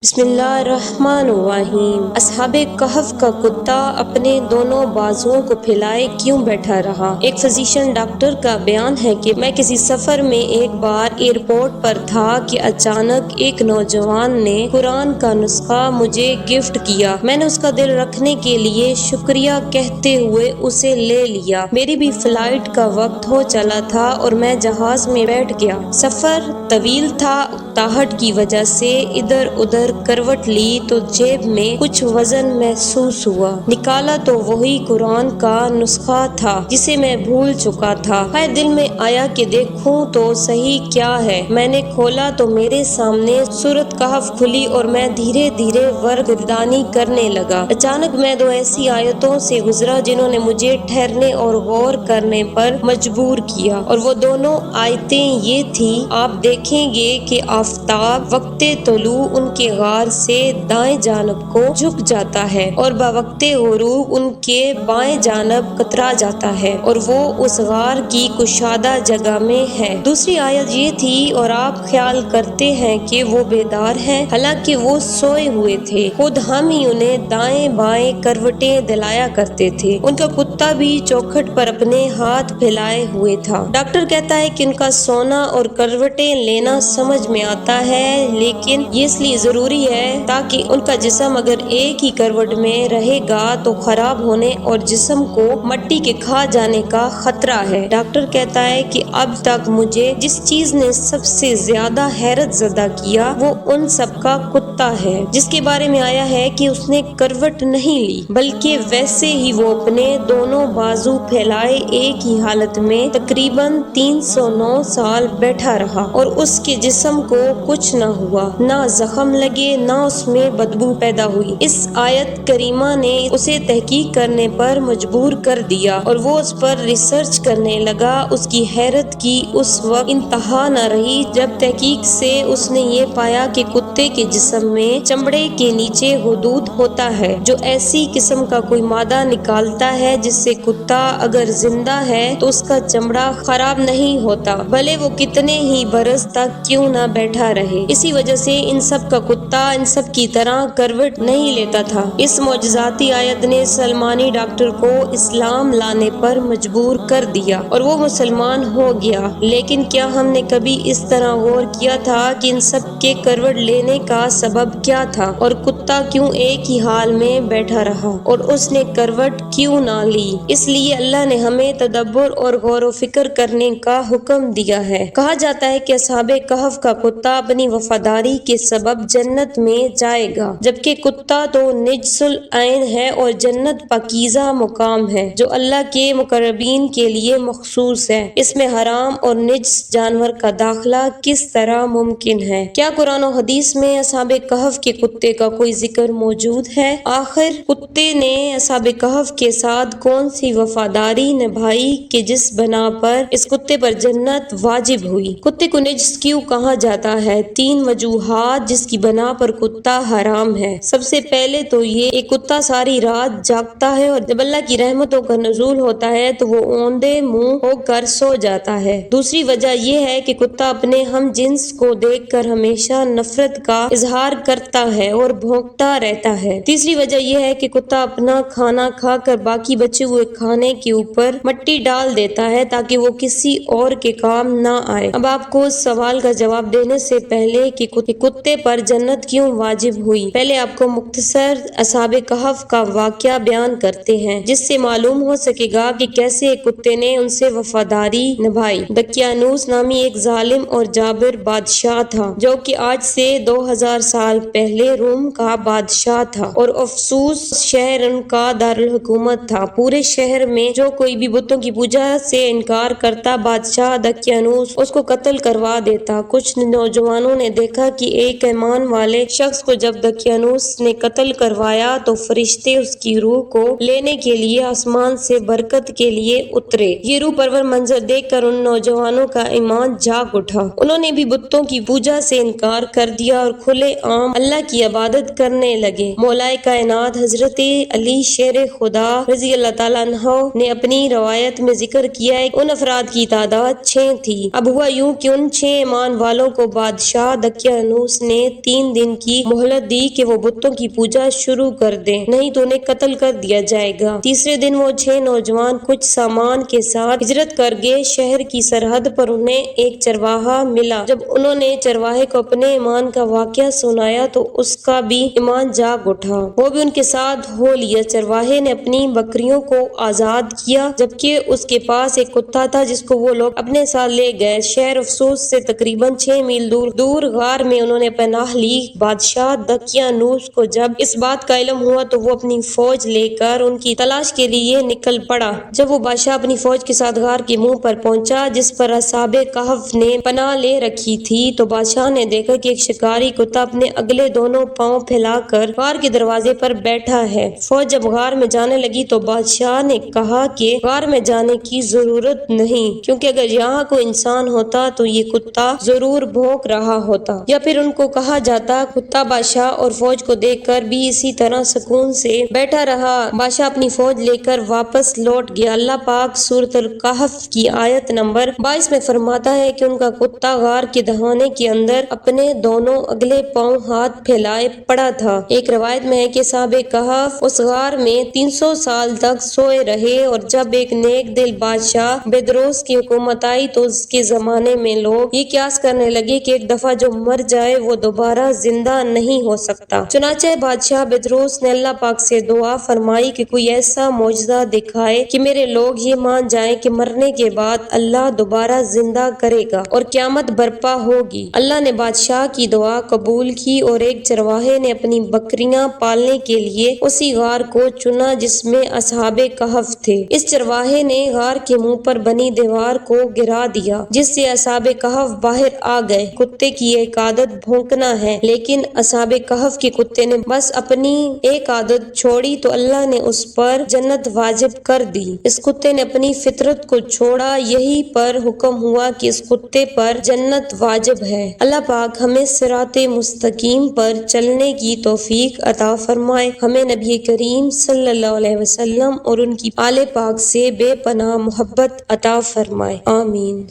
بسم اللہ الرحمن الرحیم۔ اصحاب کہف کا کتا اپنے دونوں بازوؤں کو پھیلائے کیوں بیٹھا رہا؟ ایک فزیشین ڈاکٹر کا بیان ہے کہ میں کسی سفر میں ایک بار ایئرپورٹ پر تھا کہ اچانک ایک نوجوان نے قرآن کا نسخہ مجھے گفٹ کیا۔ میں نے اس کا دل رکھنے کے لیے شکریہ کہتے ہوئے اسے لے لیا۔ میری بھی فلائٹ کا وقت ہو چلا تھا اور میں جہاز میں بیٹھ گیا۔ سفر طویل تھا، اکتاہٹ کی وجہ سے ادھر ادھر کروٹ لی تو جیب میں کچھ وزن محسوس ہوا۔ نکالا تو وہی قرآن کا نسخہ تھا جسے میں بھول چکا تھا۔ دل میں آیا کہ دیکھوں تو صحیح کیا ہے۔ میں نے کھولا تو میرے سامنے سورۃ کہف کھلی اور میں دھیرے دھیرے ورگردانی کرنے لگا۔ اچانک میں دو ایسی آیتوں سے گزرا جنہوں نے مجھے ٹھہرنے اور غور کرنے پر مجبور کیا، اور وہ دونوں آیتیں یہ تھیں: آپ دیکھیں گے کہ آفتاب وقت طلوع ان کے غار سے دائیں جانب کو جھک جاتا ہے اور بوقت غروب ان کے بائیں جانب کترا جاتا ہے، اور وہ اس غار کی کشادہ جگہ میں ہے۔ دوسری آیت یہ تھی: اور آپ خیال کرتے ہیں کہ وہ بیدار ہیں، حالانکہ وہ سوئے ہوئے تھے، خود ہم ہی انہیں دائیں بائیں کروٹیں دلایا کرتے تھے۔ ان کا کتا بھی چوکھٹ پر اپنے ہاتھ پھیلائے ہوئے تھا۔ ڈاکٹر کہتا ہے کہ ان کا سونا اور کروٹیں لینا سمجھ میں آتا ہے، لیکن یہ اس لیے ضروری ہے تاکہ ان کا جسم اگر ایک ہی کروٹ میں رہے گا تو خراب ہونے اور جسم کو مٹی کے کھا جانے کا خطرہ ہے۔ ڈاکٹر کہتا ہے کہ اب تک مجھے جس چیز نے سب سے زیادہ حیرت زدہ کیا وہ ان سب کا کتا ہے، جس کے بارے میں آیا ہے کہ اس نے کروٹ نہیں لی بلکہ ویسے ہی وہ اپنے دونوں بازو پھیلائے ایک ہی حالت میں تقریباً 309 سال بیٹھا رہا، اور اس کے جسم کو کچھ نہ ہوا، نہ زخم لگے، نہ اس میں بدبو پیدا ہوئی۔ اس آیت کریمہ نے اسے تحقیق کرنے پر مجبور کر دیا اور وہ اس پر ریسرچ کرنے لگا۔ اس کی حیرت کی اس وقت انتہا نہ رہی جب تحقیق سے اس نے یہ پایا کہ کتے کے جسم میں چمڑے کے نیچے حدود ہوتا ہے جو ایسی قسم کا کوئی مادہ نکالتا ہے جس سے کتا اگر زندہ ہے تو اس کا چمڑا خراب نہیں ہوتا، بھلے وہ کتنے ہی برس تک کیوں نہ بیٹھا رہے۔ اسی وجہ سے ان سب کا کتا ان سب کی طرح کروٹ نہیں لیتا تھا۔ اس معجزاتی آیت نے سلمانی ڈاکٹر کو اسلام لانے پر مجبور کر دیا اور وہ مسلمان ہو گیا۔ لیکن کیا ہم نے کبھی اس طرح غور کیا تھا کہ ان سب کے کروٹ لینے کا سبب کیا تھا، اور کتا کیوں ایک ہی حال میں بیٹھا رہا اور اس نے کروٹ کیوں نہ لی؟ اس لیے اللہ نے ہمیں تدبر اور غور و فکر کرنے کا حکم دیا ہے۔ کہا جاتا ہے کہ اصحاب کہف کا کتا اپنی وفاداری کے سبب جنت میں جائے گا، جبکہ کتا تو نجس العین ہے اور جنت پاکیزہ مقام ہے جو اللہ کے مقربین کے لیے مخصوص ہے۔ اس میں حرام اور نجس جانور کا داخلہ کس طرح ممکن ہے؟ کیا قرآن و حدیث میں اصحاب کہف کے کتے کا کوئی ذکر موجود ہے؟ آخر کتے نے اصحاب کہف کے ساتھ کون سی وفاداری نبھائی کہ جس بنا پر اس کتے پر جنت واجب ہوئی؟ کتے کو نجس کیوں کہا جاتا ہے؟ 3 وجوہات جس کی بنا پر کتا حرام ہے۔ سب سے پہلے تو یہ ایک کتا ساری رات جاگتا ہے اور جب اللہ کی رحمتوں کا نزول ہوتا ہے تو وہ اوندے منہ ہو کر سو جاتا ہے۔ دوسری وجہ یہ ہے کہ کتا اپنے ہم جنس کو دیکھ کر ہمیشہ نفرت کا اظہار کرتا ہے اور بھونکتا رہتا ہے۔ تیسری وجہ یہ ہے کہ کتا اپنا کھانا کھا کر باقی بچے ہوئے کھانے کے اوپر مٹی ڈال دیتا ہے تاکہ وہ کسی اور کے کام نہ آئے۔ اب آپ کو اس سوال کا جواب دینے سے پہلے کہ کتے پر جنت کیوں واجب ہوئی، پہلے آپ کو مختصر اصحاب کہف کا واقعہ بیان کرتے ہیں جس سے معلوم ہو سکے گا کہ کیسے ایک کتے نے ان سے وفاداری نبھائی۔ دقیانوس نامی ایک ظالم اور جابر بادشاہ تھا جو کہ آج سے 2000 سال پہلے روم کا بادشاہ تھا، اور افسوس شہر ان کا دارالحکومت تھا۔ پورے شہر میں جو کوئی بھی بتوں کی پوجا سے انکار کرتا بادشاہ دقیانوس اس کو قتل کروا دیتا۔ کچھ نوجوانوں نے دیکھا کہ ایک ایمان والے شخص کو جب دقیانوس نے قتل کروایا تو فرشتے اس کی روح کو لینے کے لیے آسمان سے برکت کے لیے اترے۔ یہ روح پرور منظر دیکھ کر ان نوجوانوں کا ایمان جاگ اٹھا۔ انہوں نے بھی بتوں کی پوجا سے انکار انکار کر دیا اور کھلے عام اللہ کی عبادت کرنے لگے۔ مولائے کائنات حضرت علی شیر خدا رضی اللہ تعالیٰ عنہ نے اپنی روایت میں ذکر کیا ہے کہ ان افراد کی تعداد 6 تھی۔ اب ہوا یوں کہ ان 6 ایمان والوں کو بادشاہ دقیانوس نے 3 دن کی مہلت دی کہ وہ بتوں کی پوجا شروع کر دیں، نہیں تو انہیں قتل کر دیا جائے گا۔ تیسرے دن وہ 6 نوجوان کچھ سامان کے ساتھ ہجرت کر گئے۔ شہر کی سرحد پر انہیں ایک چرواہا ملا۔ جب انہوں نے چرواہے کو اپنے ایمان کا واقعہ سنایا تو اس کا بھی ایمان جاگ اٹھا، وہ بھی ان کے ساتھ ہو لیا۔ چرواہے نے اپنی بکریوں کو آزاد کیا، جبکہ اس کے پاس ایک کتا تھا جس کو وہ لوگ اپنے ساتھ لے گئے۔ شہر افسوس سے تقریباً 6 میل دور غار میں انہوں نے پناہ لی۔ بادشاہ دقیانوس کو جب اس بات کا علم ہوا تو وہ اپنی فوج لے کر ان کی تلاش کے لیے نکل پڑا۔ جب وہ بادشاہ اپنی فوج کے ساتھ غار کے منہ پر پہنچا جس پر اصحاب کہف نے پناہ لے رکھی تھی تو بادشاہ نے دیکھا کہ ایک شکاری کتا اپنے اگلے دونوں پاؤں پھیلا کر غار کے دروازے پر بیٹھا ہے۔ فوج جب غار میں جانے لگی تو بادشاہ نے کہا کہ غار میں جانے کی ضرورت نہیں، کیونکہ اگر یہاں کوئی انسان ہوتا تو یہ کتا ضرور بھونک رہا ہوتا، یا پھر ان کو کہا جاتا۔ کتا بادشاہ اور فوج کو دیکھ کر بھی اسی طرح سکون سے بیٹھا رہا۔ بادشاہ اپنی فوج لے کر واپس لوٹ گیا۔ اللہ پاک سورۃ الکہف کی آیت نمبر 22 میں فرماتا ہے کہ ان کا کتا غار کے دہانے کے اندر اپنے دونوں اگلے پاؤں ہاتھ پھیلائے پڑا تھا۔ ایک روایت میں ہے کہ اصحاب کہف اس غار میں 300 سال تک سوئے رہے، اور جب ایک نیک دل بادشاہ بیدروس کی حکومت آئی تو اس کے زمانے میں لوگ یہ قیاس کرنے لگے کہ ایک دفعہ جو مر جائے وہ دوبارہ زندہ نہیں ہو سکتا۔ چنانچہ بادشاہ بیدروس نے اللہ پاک سے دعا فرمائی کہ کوئی ایسا معجزہ دکھائے کہ میرے لوگ یہ مان جائیں کہ مرنے کے بعد اللہ دوبارہ زندہ کرے گا اور قیامت برپا ہوگی۔ اللہ نے بادشاہ کی دعا قبول کی اور ایک چرواہے نے اپنی بکریاں پالنے کے لیے اسی غار کو چنا جس میں اصحاب کہف تھے۔ اس چرواہے نے غار کے منہ پر بنی دیوار کو گرا دیا جس سے اصحاب کہف باہر آ گئے۔ کتے کی ایک عادت بھونکنا ہے، لیکن اصحاب کہف کے کتے نے بس اپنی ایک عادت چھوڑی تو اللہ نے اس پر جنت واجب کر دی۔ اس کتے نے اپنی فطرت کو چھوڑا، یہی پر حکم ہوا کہ اس کتے پر جنت واجب ہے۔ اللہ پاک ہمیں صراط مستقیم پر چلنے کی توفیق عطا فرمائے، ہمیں نبی کریم صلی اللہ علیہ وسلم اور ان کی آل پاک سے بے پناہ محبت عطا فرمائے، آمین۔